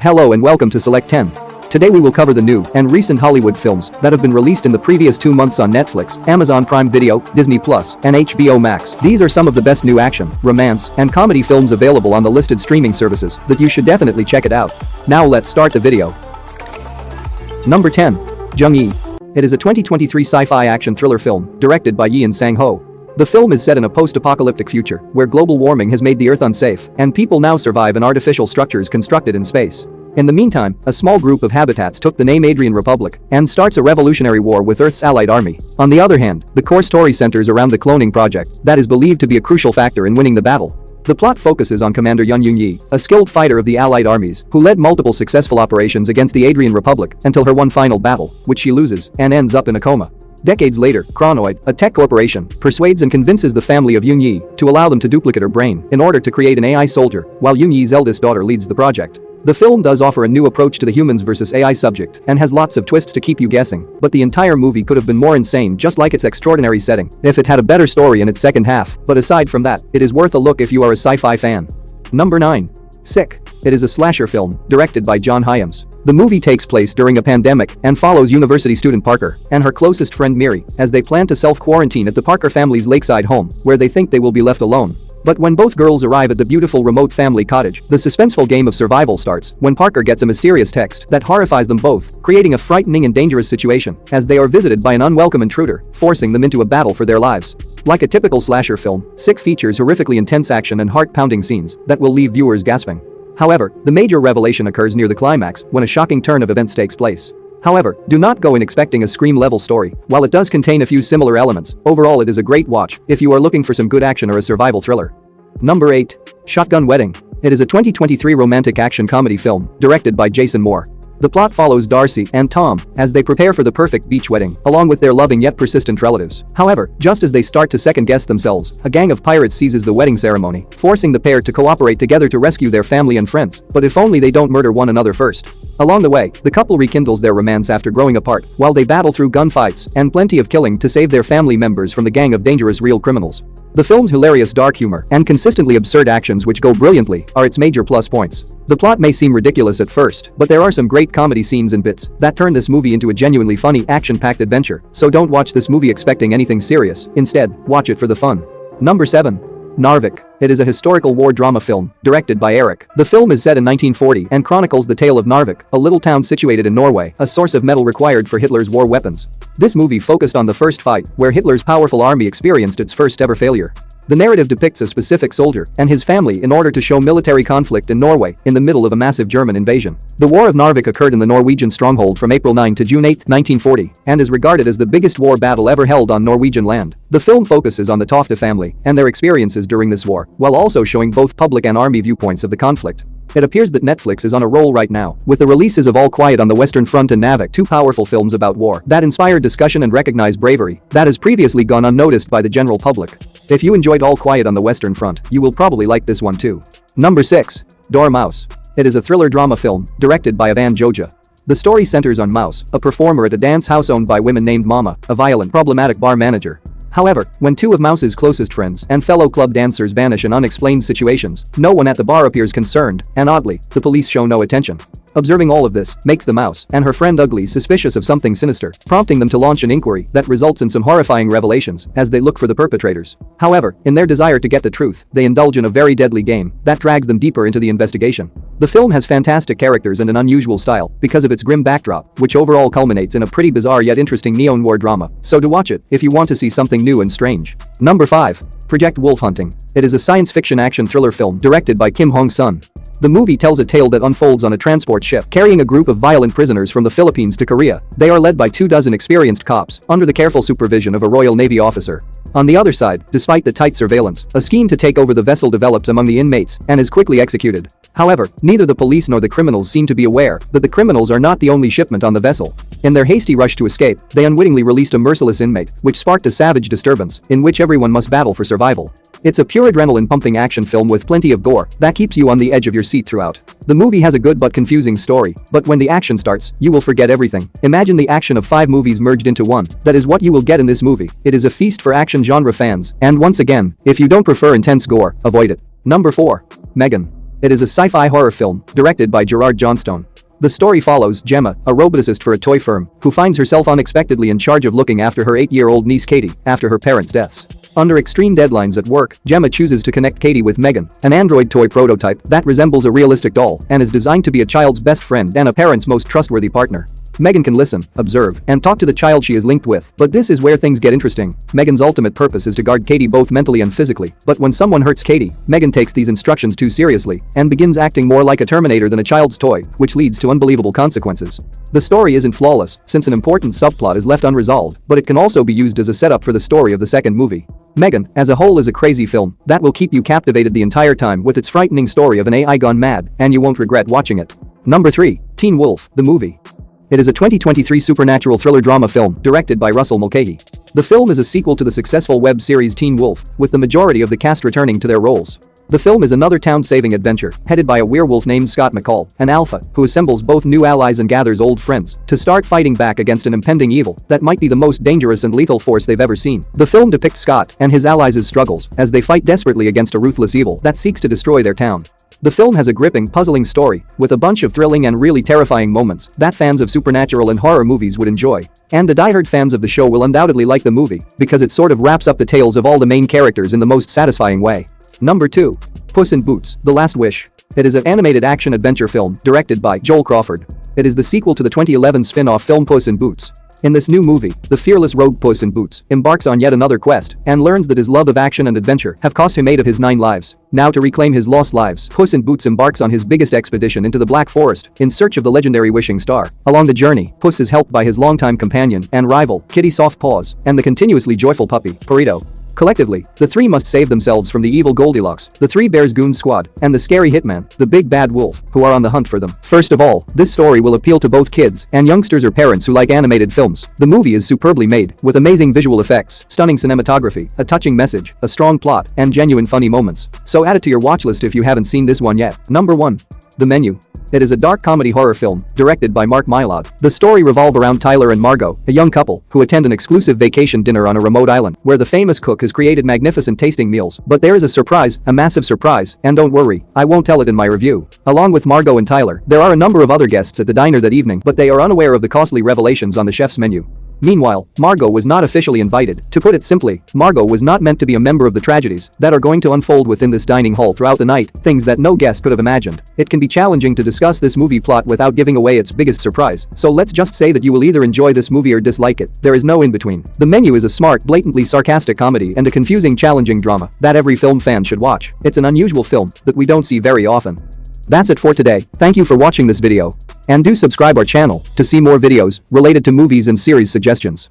Hello and welcome to Select 10. Today we will cover the new and recent Hollywood films that have been released in the previous 2 months on Netflix, Amazon Prime Video, Disney+, and HBO Max. These are some of the best new action, romance, and comedy films available on the listed streaming services that you should definitely check it out. Now let's start the video. Number 10. Jung-Yi. It is a 2023 sci-fi action thriller film directed by Yeon Sang-ho. The film is set in a post-apocalyptic future where global warming has made the Earth unsafe and people now survive in artificial structures constructed in space. In the meantime, a small group of habitats took the name Adrian Republic and starts a revolutionary war with Earth's allied army. On the other hand, the core story centers around the cloning project that is believed to be a crucial factor in winning the battle. The plot focuses on Commander Yun Yoon-yi, a skilled fighter of the allied armies who led multiple successful operations against the Adrian Republic until her one final battle, which she loses and ends up in a coma. Decades later, Chronoid, a tech corporation, persuades and convinces the family of Yoon-yi to allow them to duplicate her brain in order to create an AI soldier, while Yoon-yi's eldest daughter leads the project. The film does offer a new approach to the humans versus AI subject and has lots of twists to keep you guessing, but the entire movie could have been more insane just like its extraordinary setting if it had a better story in its second half, but aside from that, it is worth a look if you are a sci-fi fan. Number 9. Sick. It is a slasher film directed by John Hyams. The movie takes place during a pandemic and follows university student Parker and her closest friend Miri as they plan to self-quarantine at the Parker family's lakeside home, where they think they will be left alone. But when both girls arrive at the beautiful remote family cottage, the suspenseful game of survival starts when Parker gets a mysterious text that horrifies them both, creating a frightening and dangerous situation as they are visited by an unwelcome intruder, forcing them into a battle for their lives. Like a typical slasher film, Sick features horrifically intense action and heart-pounding scenes that will leave viewers gasping. However, the major revelation occurs near the climax when a shocking turn of events takes place. However, do not go in expecting a Scream-level story. While it does contain a few similar elements, overall it is a great watch if you are looking for some good action or a survival thriller. Number 8. Shotgun Wedding. It is a 2023 romantic action comedy film directed by Jason Moore. The plot follows Darcy and Tom as they prepare for the perfect beach wedding, along with their loving yet persistent relatives. However, just as they start to second-guess themselves, a gang of pirates seizes the wedding ceremony, forcing the pair to cooperate together to rescue their family and friends, but if only they don't murder one another first. Along the way, the couple rekindles their romance after growing apart, while they battle through gunfights and plenty of killing to save their family members from the gang of dangerous real criminals. The film's hilarious dark humor and consistently absurd actions which go brilliantly are its major plus points. The plot may seem ridiculous at first, but there are some great comedy scenes and bits that turn this movie into a genuinely funny, action-packed adventure, so don't watch this movie expecting anything serious. Instead, watch it for the fun. Number 7. Narvik. It is a historical war drama film directed by Eric. The film is set in 1940 and chronicles the tale of Narvik, a little town situated in Norway, a source of metal required for Hitler's war weapons. This movie focused on the first fight, where Hitler's powerful army experienced its first ever failure. The narrative depicts a specific soldier and his family in order to show military conflict in Norway in the middle of a massive German invasion. The War of Narvik occurred in the Norwegian stronghold from April 9 to June 8, 1940, and is regarded as the biggest war battle ever held on Norwegian land. The film focuses on the Tofte family and their experiences during this war, while also showing both public and army viewpoints of the conflict. It appears that Netflix is on a roll right now, with the releases of All Quiet on the Western Front and Narvik, two powerful films about war that inspire discussion and recognize bravery that has previously gone unnoticed by the general public. If you enjoyed All Quiet on the Western Front, you will probably like this one too. Number 6. Dormouse. It is a thriller drama film directed by Ivan Joja. The story centers on Mouse, a performer at a dance house owned by women named Mama, a violent, problematic bar manager. However, when two of Mouse's closest friends and fellow club dancers vanish in unexplained situations, no one at the bar appears concerned, and oddly, the police show no attention. Observing all of this makes the Mouse and her friend Ugly suspicious of something sinister, prompting them to launch an inquiry that results in some horrifying revelations as they look for the perpetrators. However, in their desire to get the truth, they indulge in a very deadly game that drags them deeper into the investigation. The film has fantastic characters and an unusual style because of its grim backdrop, which overall culminates in a pretty bizarre yet interesting neo-noir drama, so do watch it if you want to see something new and strange. Number 5. Project Wolf Hunting. It is a science fiction action thriller film directed by Kim Hong-sun. The movie tells a tale that unfolds on a transport ship carrying a group of violent prisoners from the Philippines to Korea. They are led by 24 experienced cops under the careful supervision of a Royal Navy officer. On the other side, despite the tight surveillance, a scheme to take over the vessel develops among the inmates and is quickly executed. However, neither the police nor the criminals seem to be aware that the criminals are not the only shipment on the vessel. In their hasty rush to escape, they unwittingly released a merciless inmate, which sparked a savage disturbance in which everyone must battle for survival. It's a pure adrenaline-pumping action film with plenty of gore that keeps you on the edge of your seat throughout. The movie has a good but confusing story, but when the action starts, you will forget everything. Imagine the action of 5 movies merged into one. That is what you will get in this movie. It is a feast for action genre fans, and once again, if you don't prefer intense gore, avoid it. Number 4. Megan. It is a sci-fi horror film directed by Gerard Johnstone. The story follows Gemma, a roboticist for a toy firm, who finds herself unexpectedly in charge of looking after her 8-year-old niece Katie after her parents' deaths. Under extreme deadlines at work, Gemma chooses to connect Katie with Megan, an android toy prototype that resembles a realistic doll and is designed to be a child's best friend and a parent's most trustworthy partner. Megan can listen, observe, and talk to the child she is linked with, but this is where things get interesting. Megan's ultimate purpose is to guard Katie both mentally and physically, but when someone hurts Katie, Megan takes these instructions too seriously and begins acting more like a Terminator than a child's toy, which leads to unbelievable consequences. The story isn't flawless, since an important subplot is left unresolved, but it can also be used as a setup for the story of the second movie. Megan, as a whole, is a crazy film that will keep you captivated the entire time with its frightening story of an AI gone mad, and you won't regret watching it. Number 3. Teen Wolf, the movie. It is a 2023 supernatural thriller drama film directed by Russell Mulcahy. The film is a sequel to the successful web series Teen Wolf, with the majority of the cast returning to their roles. The film is another town-saving adventure, headed by a werewolf named Scott McCall, an alpha, who assembles both new allies and gathers old friends to start fighting back against an impending evil that might be the most dangerous and lethal force they've ever seen. The film depicts Scott and his allies' struggles as they fight desperately against a ruthless evil that seeks to destroy their town. The film has a gripping, puzzling story, with a bunch of thrilling and really terrifying moments that fans of supernatural and horror movies would enjoy. And the diehard fans of the show will undoubtedly like the movie, because it sort of wraps up the tales of all the main characters in the most satisfying way. Number 2. Puss in Boots: The Last Wish. It is an animated action-adventure film directed by Joel Crawford. It is the sequel to the 2011 spin-off film Puss in Boots. In this new movie, the fearless rogue Puss in Boots embarks on yet another quest and learns that his love of action and adventure have cost him 8 of his 9 lives. Now, to reclaim his lost lives, Puss in Boots embarks on his biggest expedition into the Black Forest in search of the legendary wishing star. Along the journey, Puss is helped by his longtime companion and rival, Kitty Softpaws, and the continuously joyful puppy, Burrito. Collectively, the three must save themselves from the evil Goldilocks, the Three Bears Goon Squad, and the scary hitman, the Big Bad Wolf, who are on the hunt for them. First of all, this story will appeal to both kids and youngsters or parents who like animated films. The movie is superbly made, with amazing visual effects, stunning cinematography, a touching message, a strong plot, and genuine funny moments. So add it to your watchlist if you haven't seen this one yet. Number 1. The Menu. It is a dark comedy horror film directed by Mark Mylod. The story revolves around Tyler and Margot, a young couple who attend an exclusive vacation dinner on a remote island where the famous cook has created magnificent tasting meals. But there is a surprise, a massive surprise, and don't worry, I won't tell it in my review. Along with Margot and Tyler, there are a number of other guests at the diner that evening, but they are unaware of the costly revelations on the chef's menu. Meanwhile, Margot was not officially invited. To put it simply, Margot was not meant to be a member of the tragedies that are going to unfold within this dining hall throughout the night, things that no guest could have imagined. It can be challenging to discuss this movie plot without giving away its biggest surprise, so let's just say that you will either enjoy this movie or dislike it. There is no in-between. The Menu is a smart, blatantly sarcastic comedy and a confusing, challenging drama that every film fan should watch. It's an unusual film that we don't see very often. That's it for today. Thank you for watching this video. And do subscribe our channel to see more videos related to movies and series suggestions.